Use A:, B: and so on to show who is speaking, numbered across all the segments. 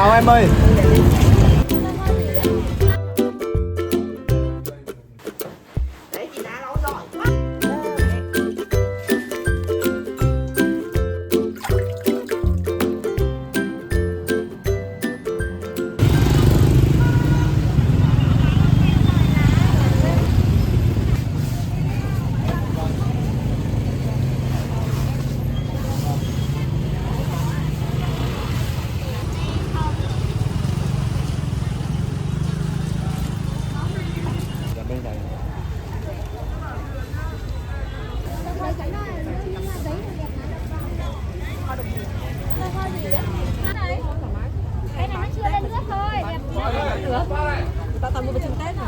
A: Chào em ơi.
B: Đấy chị đã nấu giỏi quá.
C: Cái này nó chưa lên nước thôi, đẹp chưa? Được.
B: Người ta toàn mua vào chân Tết rồi.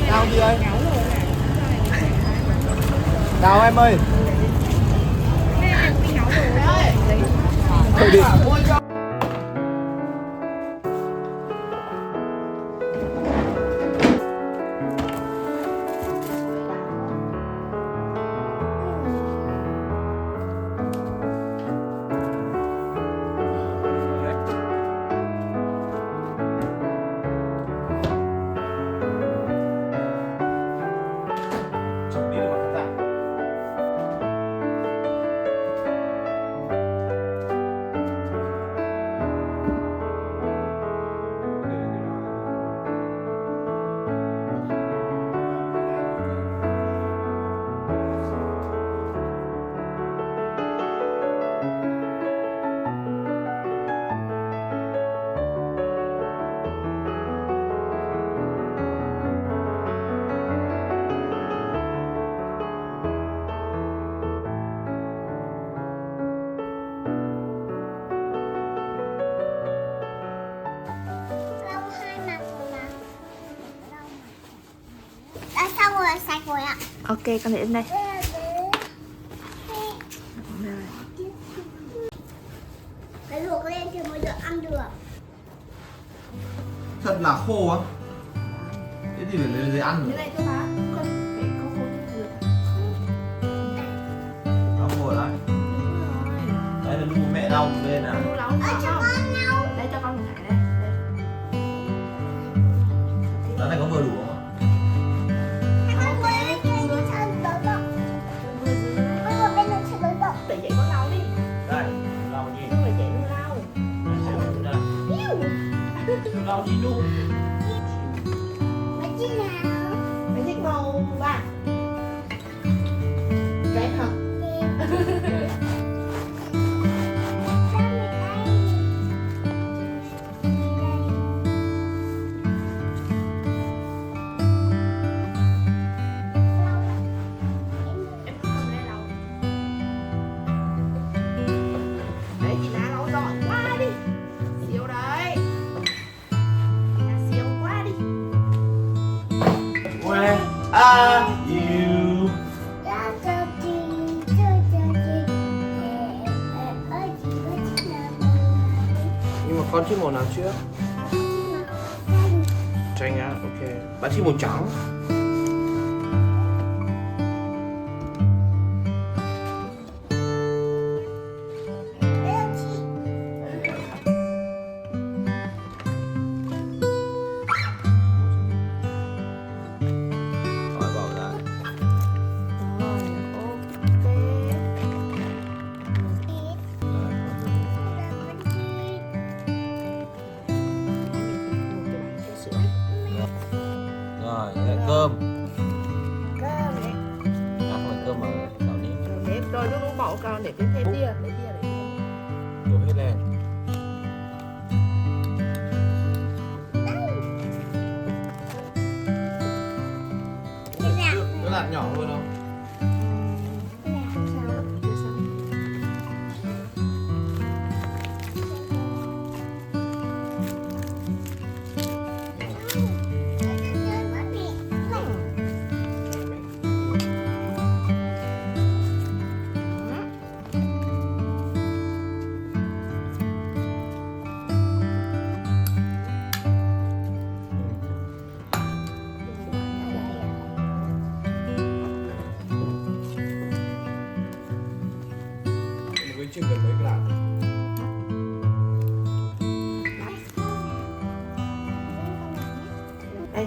A: Chào chị ơi. Chào em ơi. Thôi đi.
C: Đã xong rồi, sạch rồi ạ.
B: Ok, con để lên đây.
C: Phải luộc lên thì mới được ăn được.
A: Thật là khô á. Thế thì phải lấy giấy ăn
B: Thế
A: rồi.
B: này thôi bác. Không, phải không được.
A: Nó khô đấy. Đây là lúc mẹ lau lên nào.
B: Nấu nóng
C: Cho
B: không?
C: con nhau.
B: Đây cho con một thẻ đây.
A: Giá này có vừa đủ không ạ?
C: Hai con vừa lên trên chân lớn rộng. Con vừa bên lên chân lớn rộng.
B: Để vậy con lau đi.
A: Đây, lau gì?
B: Không phải vậy nó lau.
A: Lau gì đủ.
C: Mấy chị nào?
B: Mày thích màu vàng. Cái hả? Em không đây lau. Đấy chị đã nấu giỏi quá đi. Siêu đấy. Chị đã siêu quá đi.
A: Where are you? Nhưng mà con thích màu nào trước? Chanh á, ok. Bạn thích màu trắng. Hỏi bảo là rồi, đây là cơm. Ăn phải cơm mà đảo nếp.
B: nếp rồi lúc bỏ vào để thêm thêm đĩa, lấy đĩa đấy.
A: Đổ hết lên. Nó lạt nhỏ hơn không?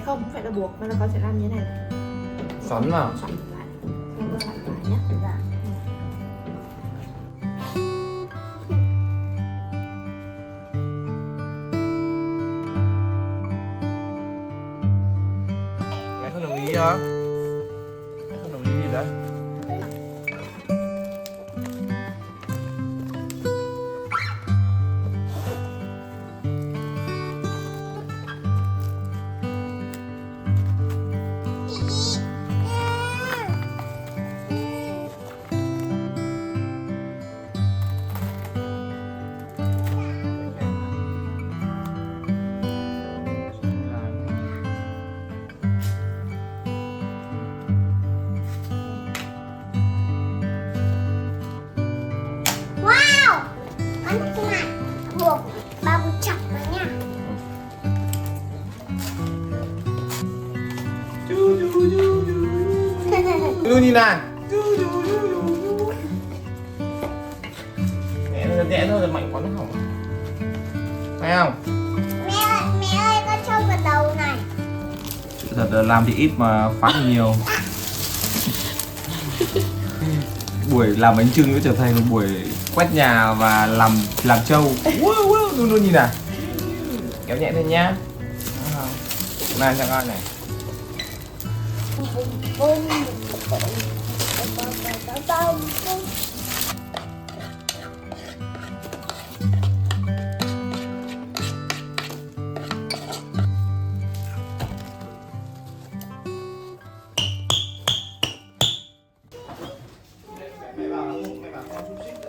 B: không phải là buộc mà là con sẽ làm như thế này này.
A: Xoắn vào.
B: Xoắn lại làm con xoắn lại nhé.
C: Dạ.
A: Mẹ không đồng ý hả? Mẹ không đồng ý gì đấy?
C: Wow, bánh thế này buộc ba buộc chặt vào nha.
A: Lu nhìn này. Nhẹ thôi là mạnh quá nó hỏng. Phải không?
C: Mẹ ơi, con cho vào đầu này.
A: Sự thật là làm thì ít mà phá thì nhiều. Buổi làm bánh chưng nó trở thành một buổi quét nhà và làm trâu. Luôn nhìn này. Kéo nhẹ thôi nhá. Này cho con này.
C: Bum.
A: Mẹ bảo con xúc xích